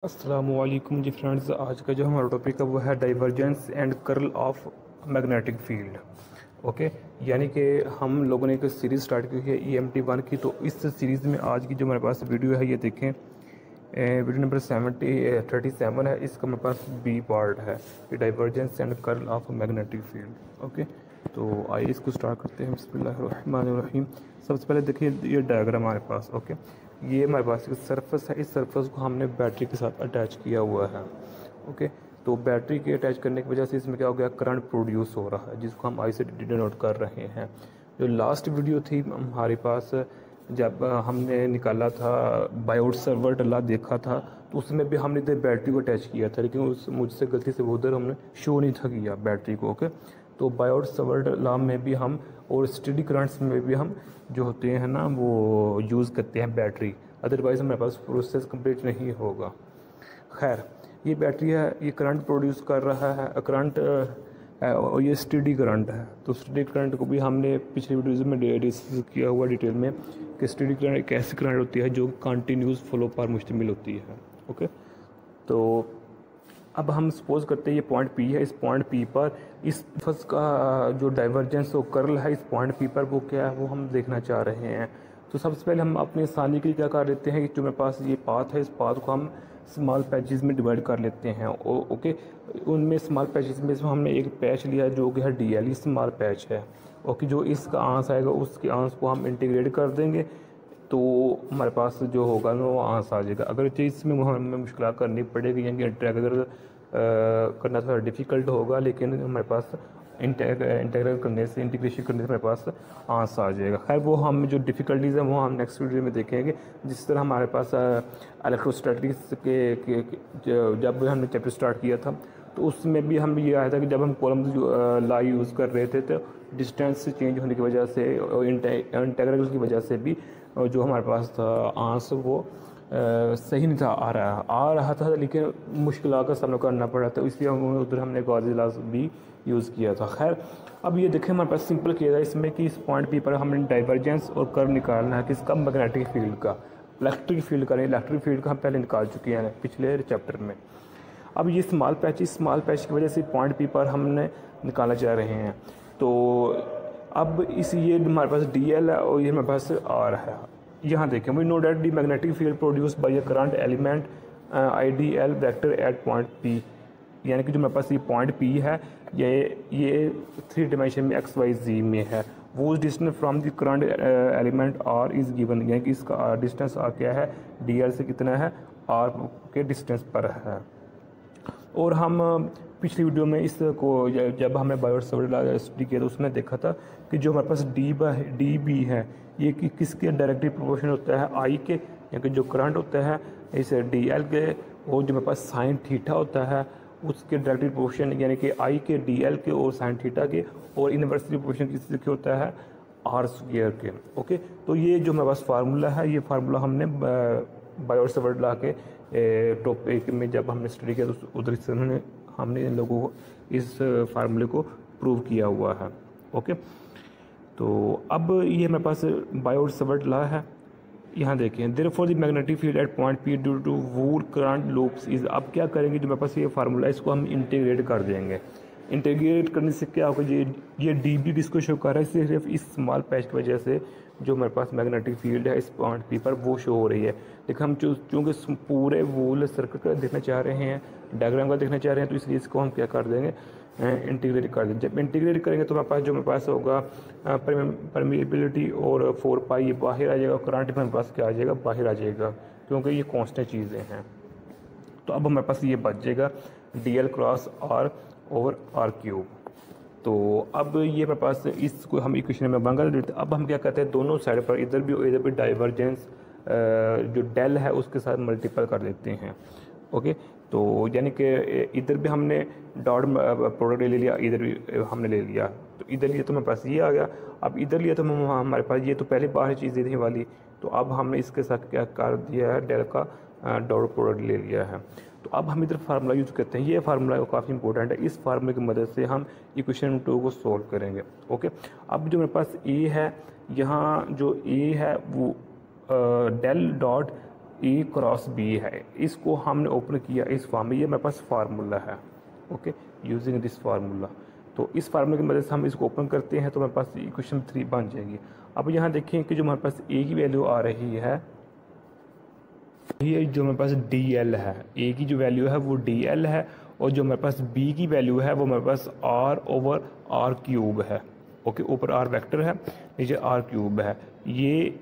अस्सलामुअलैकुम जी फ्रेंड्स। आज का जो हमारा टॉपिक है वो है divergence and curl of magnetic field. Okay, यानी कि हम लोगों ने एक सीरीज़ स्टार्ट की है EMT1 की। तो इस सीरीज़ में आज की जो हमारे पास वीडियो है ये देखें, वीडियो नंबर 37 है। इसका हमारे पास बी पार्ट है, divergence and curl of magnetic field. Okay, तो आइए इसको स्टार्ट करते हैं। बिस्मिल्लाहिर्रहमानिर्रहीम। सबसे पहले देखिए ये डायग्राम हमारे पास। ओके, ये हमारे पास एक सरफेस है। इस सरफेस को हमने बैटरी के साथ अटैच किया हुआ है। ओके, तो बैटरी के अटैच करने की वजह से इसमें क्या हो गया, करंट प्रोड्यूस हो रहा है, जिसको हम आई से डिनोट कर रहे हैं। जो लास्ट वीडियो थी हमारे पास, जब हमने निकाला था बायोड सर्वर डला देखा था, तो उसमें भी हमने इधर बैटरी को अटैच किया था, लेकिन उस मुझसे गलती से वो उधर हमने शो नहीं था किया बैटरी को। ओके, तो बायोड सर्वर डला में भी हम और स्टेडी करंट्स में भी हम जो होते हैं ना वो यूज़ करते हैं बैटरी, अदरवाइज़ हमारे पास प्रोसेस कंप्लीट नहीं होगा। खैर, ये बैटरी है, ये करंट प्रोड्यूस कर रहा है, करंट और ये स्टेडी करंट है। तो स्टेडी करंट को भी हमने पिछले वीडियोज़ में डिस्कस किया हुआ डिटेल में कि स्टेडी करंट एक ऐसी करंट होती है जो कंटिन्यूस फ्लो पर मुश्तमिल होती है। ओके, तो अब हम सपोज करते हैं ये पॉइंट P है। इस पॉइंट P पर इस फर्स्ट का जो डाइवर्जेंस और कर्ल है इस पॉइंट P पर वो क्या है वो हम देखना चाह रहे हैं। तो सबसे पहले हम अपनी आसानी के लिए क्या कर लेते हैं कि जो मेरे पास ये पाथ है, इस पाथ को हम स्मॉल पैचेस में डिवाइड कर लेते हैं। ओके, उनमें स्मॉल पैचेस में से हमने एक पैच लिया है जो कि है DL, स्मॉल पैच है। ओके, जो इसका आंस आएगा उसके आंस को हम इंटीग्रेट कर देंगे, तो हमारे पास जो होगा ना वो आंस आ जाएगा। अगर चीज़ में हमें मुश्किल करनी पड़ेगी, यानी इंटीग्रल करना थोड़ा डिफ़िकल्ट होगा, लेकिन हमारे पास इंटीग्रेशन करने से हमारे पास आंस आ जाएगा। खैर, वो हम जो डिफ़िकल्टीज़ हैं वो हम नेक्स्ट वीडियो में देखेंगे। जिस तरह हमारे पास इलेक्ट्रोस्टैटिक्स के जब हमने चैप्टर स्टार्ट किया था, तो उसमें भी हम ये आया था कि जब हम कॉलम ला यूज़ कर रहे थे, तो डिस्टेंस चेंज होने की वजह से और इंटीग्रल की वजह से भी जो हमारे पास था आंस वो सही नहीं था आ रहा था, लेकिन मुश्किल का सामना करना पड़ा था, इसलिए उधर हमने गॉजी लॉज भी यूज़ किया था। खैर, अब ये देखें हमारे पास सिंपल किया था इसमें कि इस पॉइंट P पर हमने डाइवर्जेंस और कर्व निकालना है किसका, मैग्नेटिक फील्ड का। इलेक्ट्रिक फील्ड का नहीं, इलेक्ट्रिक फील्ड का हम पहले निकाल चुके हैं पिछले चैप्टर में। अब ये स्मॉल पैच, इस स्मॉल पैच की वजह से पॉइंट P पर हमने निकालना चाह रहे हैं। तो अब इस ये हमारे पास DL है और ये हमारे पास R है। यहाँ देखें, we know that the magnetic field produce by a current element IDL vector at point P, यानी कि जो मेरे पास ये पॉइंट P है ये 3 डायमेंशन में XYZ में है। वो distance from the current element R is given, यानी कि इसका डिस्टेंस R क्या है, DL से कितना है, R के डिस्टेंस पर है। और हम पिछली वीडियो में इसको जब हमने बायोड सर्वर स्टडी किया तो उसमें देखा था कि जो हमारे पास DB है ये किसके डायरेक्टली प्रोपोर्शनल होता है, I के, यानी कि जो करंट होता है इस DL के, और जो मेरे पास साइन थीटा होता है उसके डायरेक्टली प्रोपोर्शन, यानी कि I के DL के और साइन थीटा के, और इन्वर्सली प्रोपोर्शन किसके होता है, R स्क्वायर के। ओके, तो ये जो हमारे पास फार्मूला है, ये फार्मूला हमने बायोड सर्वर ला के टॉपिक में जब हमने स्टडी किया तो उधर से हमने इन लोगों को इस फार्मूले को प्रूव किया हुआ है। ओके, तो अब ये मेरे पास बायोड सर्वर ला है। यहाँ देखें, therefore the magnetic field at point P due to your current loops is. अब क्या करेंगे, जो मेरे पास ये फार्मूला है इसको हम इंटीग्रेट कर देंगे। इंटीग्रेट करने से क्या होगा, ये DB किसको शो कर रहा है, सिर्फ इस स्मॉल पैच की वजह से जो हमारे पास मैग्नेटिक फील्ड है इस पॉइंट P पर वो शो हो रही है। लेकिन हम चूँकि पूरे वूल सर्किट का देखना चाह रहे हैं, डायग्राम का देखना चाह रहे हैं, तो इसलिए इसको हम क्या कर देंगे, इंटीग्रेट कर देंगे। जब इंटीग्रेट करेंगे तो मेरे पास होगा परमिएबिलिटी और 4 पाई ये बाहर आ जाएगा, करंट मेरे पास क्या आ जाएगा, बाहर आ जाएगा, क्योंकि ये कांस्टेंट चीज़ें हैं। तो अब हमारे पास ये बच जाएगा DL cross R over R cube. तो अब ये मेरे पास इसको हम इक्वेशन में बंगा देते हैं। अब हम क्या करते हैं, दोनों साइड पर इधर भी डाइवर्जेंस जो डेल है उसके साथ मल्टीपल कर देते हैं। ओके, तो यानी कि इधर भी हमने डॉट प्रोडक्ट ले लिया, इधर भी हमने ले लिया, तो इधर लिया तो मेरे पास ये आ गया। अब इधर लिया तो हमारे पास ये तो पहले बाहर चीज़ थी वाली, तो अब हमने इसके साथ क्या कर दिया है, डेल का डॉट प्रोडक्ट ले लिया है। तो अब हम इधर फार्मूला यूज़ करते हैं, ये फार्मूला काफ़ी इंपॉर्टेंट है। इस फार्मूले की मदद से हम इक्वेशन 2 को सॉल्व करेंगे। ओके, अब जो मेरे पास A है, यहाँ जो A है वो del dot A cross B है, इसको हमने ओपन किया इस फॉर्म में, ये मेरे पास फार्मूला है। ओके, यूजिंग दिस फार्मूला, तो इस फार्मूले की मदद से हम इसको ओपन करते हैं तो हमारे पास इक्वेशन 3 बन जाएगी। अब यहाँ देखें कि जो हमारे पास ए की वैल्यू आ रही है, ये जो हमारे पास डी एल है, ए की जो वैल्यू है वो डी एल है, और जो हमारे पास बी की वैल्यू है वो हमारे पास आर ओवर आर क्यूब है। ओके, ऊपर आर वेक्टर है, नीचे आर क्यूब है, ये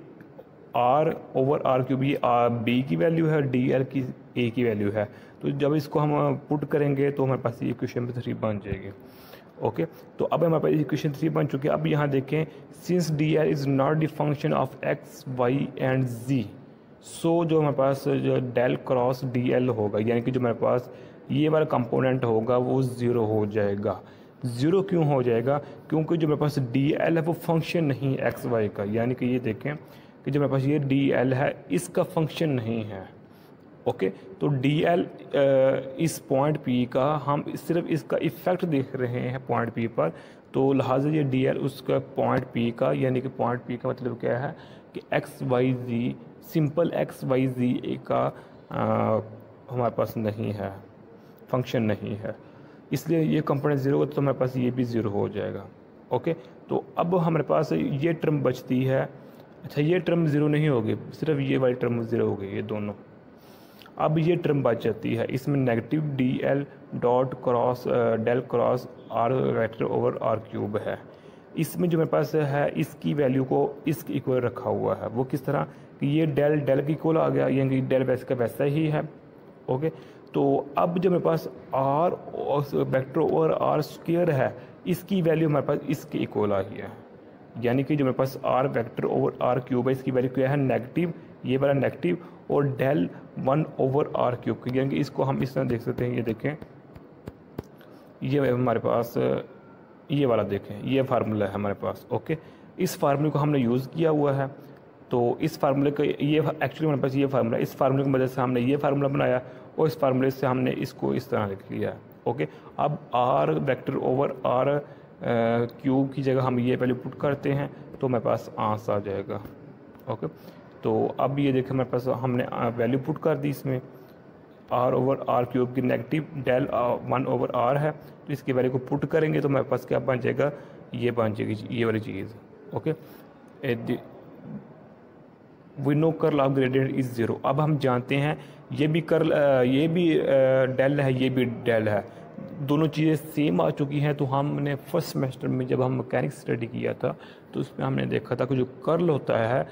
आर ओवर आर क्यूब, ये बी की वैल्यू है, डी एल की ए की वैल्यू है। तो जब इसको हम पुट करेंगे तो हमारे पास ये इक्वेशन 3 बन जाएगी। ओके, तो अब हमारे पास इक्वेशन 3 बन चुकी है। अब यहाँ देखें, since D L is not the function of X Y and Z, so जो हमारे पास जो डेल क्रॉस डी एल होगा, यानी कि जो हमारे पास ये वाला कंपोनेंट होगा वो ज़ीरो हो जाएगा। ज़ीरो क्यों हो जाएगा? क्योंकि जो मेरे पास डी एल है वो फंक्शन नहीं एक्स वाई का, यानी कि ये देखें कि जो मेरे पास ये डी एल है इसका फंक्शन नहीं है। ओके, तो डी एल इस पॉइंट पी का हम सिर्फ इसका इफ़ेक्ट देख रहे हैं पॉइंट पी पर, तो लिहाजा ये डी एल उसका पॉइंट पी का, यानी कि पॉइंट पी का मतलब क्या है कि एक्स वाई जी, सिंपल एक्स वाई जी का हमारे पास नहीं है, फंक्शन नहीं है, इसलिए ये कंपोनेंट ज़ीरो तो हमारे पास ये भी ज़ीरो हो जाएगा। ओके, तो अब हमारे पास ये टर्म बचती है। अच्छा, ये टर्म ज़ीरो नहीं होगी, सिर्फ ये वाली टर्म ज़ीरो हो गई, ये दोनों। अब ये टर्म बच जाती है, इसमें negative D L dot cross del cross R vector over R cube है। इसमें जो मेरे पास है इसकी वैल्यू को इसके इक्वल रखा हुआ है। वो किस तरह कि ये डेल डेल के इक्वल आ गया, यानी डेल वैसे का वैसा ही है। ओके, तो अब जो मेरे पास R vector over R square है, इसकी वैल्यू हमारे पास इसके इक्वल आई है, यानी कि जो मेरे पास R vector over R cube है, इसकी वैल्यू क्या है नेगेटिव, ये वाला नेगेटिव, और डेल 1 ओवर आर क्यूब, यानी कि इसको हम इस तरह देख सकते हैं। ये देखें, ये हमारे पास ये वाला देखें, ये फार्मूला है हमारे पास। ओके, इस फार्मूले को हमने यूज़ किया हुआ है, तो इस फार्मूले का ये एक्चुअली हमारे पास ये फार्मूला, इस फार्मूले की मदद से हमने ये फार्मूला बनाया और इस फार्मूले से हमने इसको इस तरह लिख लिया है। ओके, अब R vector over R cube की जगह हम ये वैल्यू पुट करते हैं तो हमारे पास आंसर आ जाएगा। ओके, तो अब ये देखें हमारे पास हमने वैल्यू पुट कर दी इसमें, आर ओवर आर क्यूब की नेगेटिव डेल 1 ओवर आर है, तो इसकी वैल्यू को पुट करेंगे तो हमारे पास क्या बन जाएगा, ये बन जाएगी ये वाली चीज़। Okay, we know curl of gradient is zero. अब हम जानते हैं ये भी कर्ल, ये भी डेल है, ये भी डेल है, दोनों चीज़ें सेम आ चुकी हैं। तो हमने फर्स्ट सेमेस्टर में जब हम मैकेनिक्स स्टडी किया था तो उसमें हमने देखा था कि जो कर्ल होता है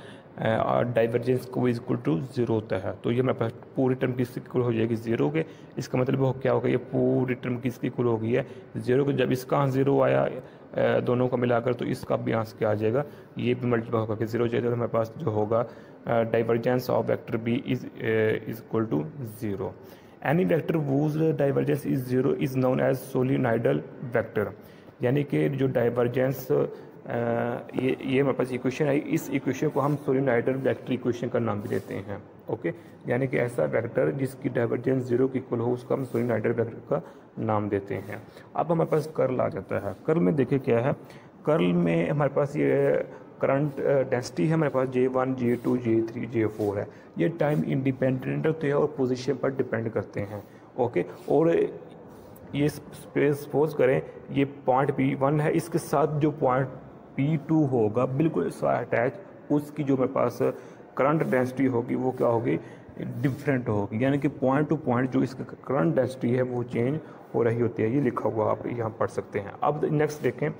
डाइवर्जेंस को इक्वल टू ज़ीरो होता है। तो ये मेरे पास पूरी टर्म किसकी इक्वल हो जाएगी, ज़ीरो के। इसका मतलब वो क्या होगा, ये पूरी टर्म किसकी इक्वल हो गई है, ज़ीरो के। जब इसका ज़ीरो आया दोनों को मिलाकर तो इसका भी आंसर क्या आ जाएगा, ये भी मल्टीप्लाई होगा कि ज़ीरो जाएगा, तो हमारे पास जो होगा divergence of vector B is equal to zero. Any vector whose divergence is zero is known as solenoidal vector, यानी कि जो डाइवर्जेंस ये हमारे पास इक्वेशन है, इस इक्वेशन को हम सोलिनॉइडल वेक्टर इक्वेशन का नाम भी देते हैं। ओके, यानी कि ऐसा वेक्टर जिसकी डाइवर्जेंस ज़ीरो की इक्वल हो उसका हम सोलिनॉइडल वेक्टर का नाम देते हैं। अब हमारे पास कर्ल आ जाता है। कर्ल में देखिए क्या है, कर्ल में हमारे पास ये करंट डेंसिटी है हमारे पास J1 J2 J3 J4 है। ये टाइम इंडिपेंडेंट होते हैं और पोजीशन पर डिपेंड करते हैं। ओके, और ये स्पेस सपोज करें ये पॉइंट P1 है, इसके साथ जो पॉइंट P2 होगा बिल्कुल अटैच, उसकी जो मेरे पास करंट डेंसिटी होगी वो क्या होगी, डिफरेंट होगी, यानी कि पॉइंट टू पॉइंट जो इसका करंट डेंसिटी है वो चेंज हो रही होती है। ये लिखा हुआ आप यहाँ पढ़ सकते हैं। अब नेक्स्ट देखें,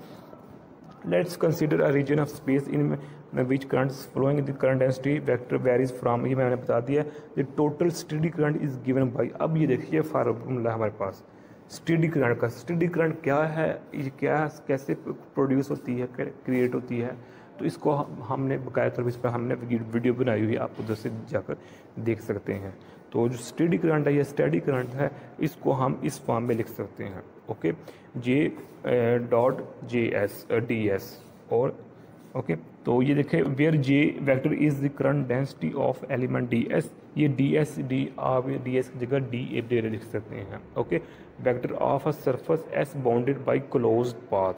let's consider a region of space in which currents flowing the current density vector varies from, ये मैंने बता दिया, the total steady current is given by. अब ये देखिए फार्मूला हमारे पास स्टेडी करंट का। स्टेडी करंट क्या है, ये क्या कैसे प्रोड्यूस होती है, क्रिएट होती है, तो इसको हमने बकाया तौर पर इस पर हमने वीडियो बनाई हुई है, आप उधर से जाकर देख सकते हैं। तो जो स्टेडी करंट है या स्टेडी करंट है, इसको हम इस फॉर्म में लिख सकते हैं। ओके, J.JS और ओके, तो ये देखें where J vector is the current density of element DS, ये आप DS की जगह DA लिख सकते हैं। Okay, vector of a surface S bounded by closed path.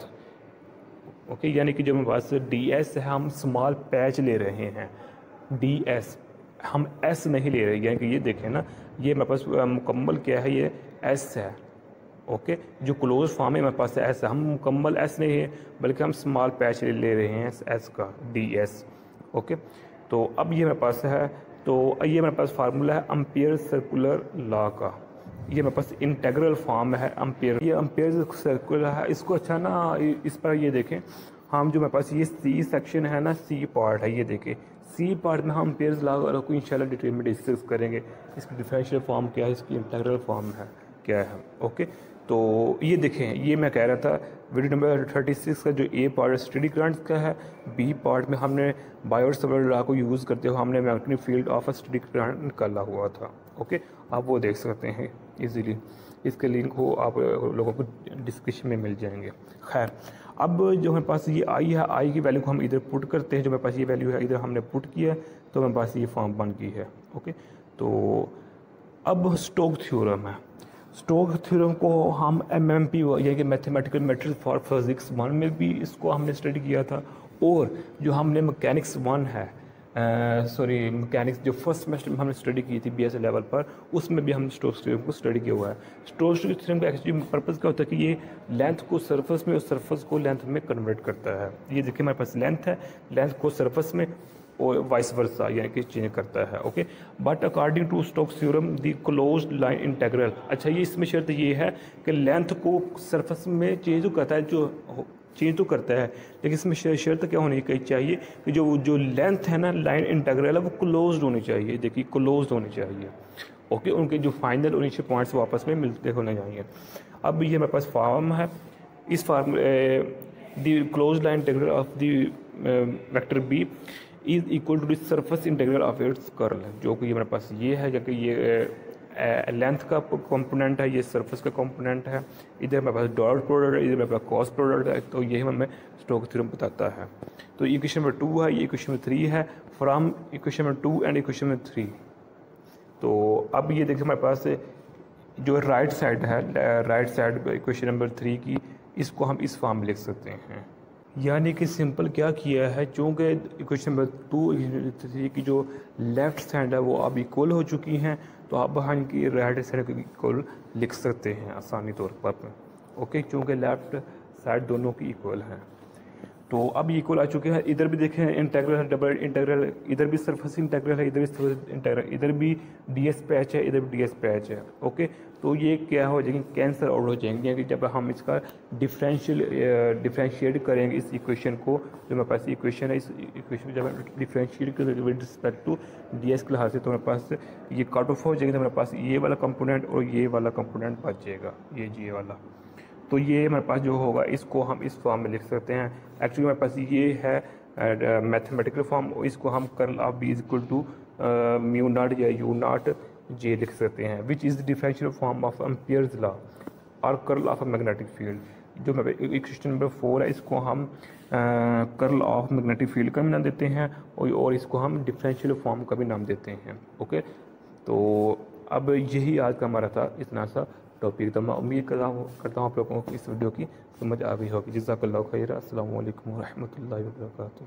Okay, यानी कि जो हमारे पास DS है, हम स्मॉल पैच ले रहे हैं DS, हम एस नहीं ले रहे, यानी कि ये देखें ना, ये मेरे पास मुकम्मल क्या है, ये एस है। ओके, जो क्लोज फॉर्म है मेरे पास एस है, हम मुकम्मल एस नहीं है बल्कि हम स्मॉल पैच ले रहे हैं एस का, डी एस। ओके, तो अब ये मेरे पास है, तो ये मेरे पास फार्मूला है अम्पेयर सर्कुलर लॉ का, ये मेरे पास इंटेग्रल फॉर्म है अम्पेयर, ये अम्पेयर सर्कुलर है। इसको अच्छा ना इस पर ये देखें, हम जो मेरे पास ये सी सेक्शन है ना, सी पार्ट है, ये देखें सी पार्ट में हम अम्पेयर लॉ को इंशाल्लाह डिटेल में डिस्कस करेंगे, इसकी डिफरेंशियल फॉर्म क्या है, इसकी इंटेग्रल फॉर्म है क्या है। ओके, तो ये देखें, ये मैं कह रहा था वीडियो नंबर 36 का जो ए पार्ट स्टेडी करंट का है, बी पार्ट में हमने बायोट-सावर्त लॉ को यूज़ करते हुए हमने magnetic field of steady current निकाला हुआ था। ओके, आप वो देख सकते हैं इजीली, इसके लिंक हो आप लोगों को डिस्क्रिप्शन में मिल जाएंगे। खैर, अब जो हमारे पास ये आई है, आई की वैल्यू को हम इधर पुट करते हैं, जो मेरे पास ये वैल्यू है इधर हमने पुट किया है, तो मेरे पास ये फॉर्म बन गई है। ओके, तो अब स्टोक थ्योरम है, स्टोक थ्योरम को हम MMP यानी कि मैथमेटिकल मेथड्स फॉर फिजिक्स 1 में भी इसको हमने स्टडी किया था, और जो हमने मैकेनिक्स 1 है, मैकेनिक्स जो फर्स्ट सेमेस्टर में हमने स्टडी की थी BS लेवल पर, उसमें भी हम स्टोक्स थ्योरम को स्टडी किया हुआ है। स्टोक्स थ्योरम का एक्चुअली पर्पज़ क्या होता है कि ये लेंथ को सरफेस में और सरफेस को लेंथ में कन्वर्ट करता है। ये देखिए हमारे पास लेंथ है, लेंथ को सरफेस में और वाइस वर्सा यानी कि चेंज करता है। Okay, but according to Stokes theorem the closed line integral, अच्छा ये इसमें शर्त ये है कि लेंथ को सरफेस में चेंज तो करता है, जो चेंज तो करता है, लेकिन इसमें शर्त क्या होनी चाहिए कि जो लेंथ है ना, लाइन इंटीग्रल है, वो क्लोज्ड होनी चाहिए। देखिए क्लोज्ड होनी चाहिए। ओके, उनके जो फाइनल और इनिशियल पॉइंट्स आपस में मिलते होने चाहिए। अब ये मेरे पास फॉर्म है, इस form the closed line integral of the vector B is equal to the surface integral of its curl, जो कि ये मेरे पास ये है, जो कि ये लेंथ का कंपोनेंट है, ये सरफेस का कंपोनेंट है, इधर मेरे पास डॉट प्रोडक्ट है, इधर मेरे पास कॉस प्रोडक्ट है, तो यही हमें स्टोक्स थ्योरम बताता है। तो इक्वेशन नंबर 2 है, ये इक्वेशन नंबर 3 है, from equation number 2 and equation number 3। तो अब ये देखिए हमारे पास जो राइट साइड है, राइट साइड इक्वेशन नंबर 3 की, इसको हम इस फॉर्म में लिख सकते हैं, यानी कि सिंपल क्या किया है, चूँकि इक्वेशन नंबर 2 की जो लेफ़्ट साइड है वो अब इक्वल हो चुकी हैं, तो अब हम इनकी राइट साइड को इक्वल लिख सकते हैं आसानी तौर पर। ओके, चूँकि लेफ़्ट साइड दोनों की इक्वल है, तो अब इक्वल आ चुके हैं। इधर भी देखें इंटीग्रल है, डबल इंटीग्रल, इधर भी सरफेस इंटीग्रल है, इधर भी सरफेस इंटीग्रल, इधर भी DS पैच है, इधर भी DS पैच है। ओके, तो ये क्या हो जाएंगे, कैंसिल आउट हो जाएंगे कि जब हम इसका डिफरेंशिएट करेंगे इस इक्वेशन को, जो मेरे पास इक्वेशन है, इस इक्वेशन जब हम डिफरेंशिएट करेंगे विद रिस्पेक्ट टू DS के लिहाज से, तो मेरे पास ये कट ऑफ हो जाएंगे, तो मेरे पास ये वाला कंपोनेंट और ये वाला कंपोनेंट बच जाएगा, ये वाला। तो ये हमारे पास जो होगा, इसको हम इस फॉर्म में लिख सकते हैं। एक्चुअली हमारे पास ये है मैथमेटिकल फॉर्म, इसको हम curl of B is equal to mu naught या यू नॉट जे लिख सकते हैं, which is the differential form of Ampere's law और curl of a magnetic field. जो इक्वेशन नंबर 4 है, इसको हम कर्ल ऑफ मैग्नेटिक फील्ड का भी नाम देते हैं, और इसको हम डिफरेंशियल फॉर्म का भी नाम देते हैं। ओके, तो अब यही आज का हमारा था इतना सा टॉपिक, तो मैं उम्मीद करता हूँ आप लोगों को इस वीडियो की समझ आ गई होगी। जज़ाकल्लाहु खैर। अस्सलामु अलैकुम व रहमतुल्लाहि व बरकातुहू।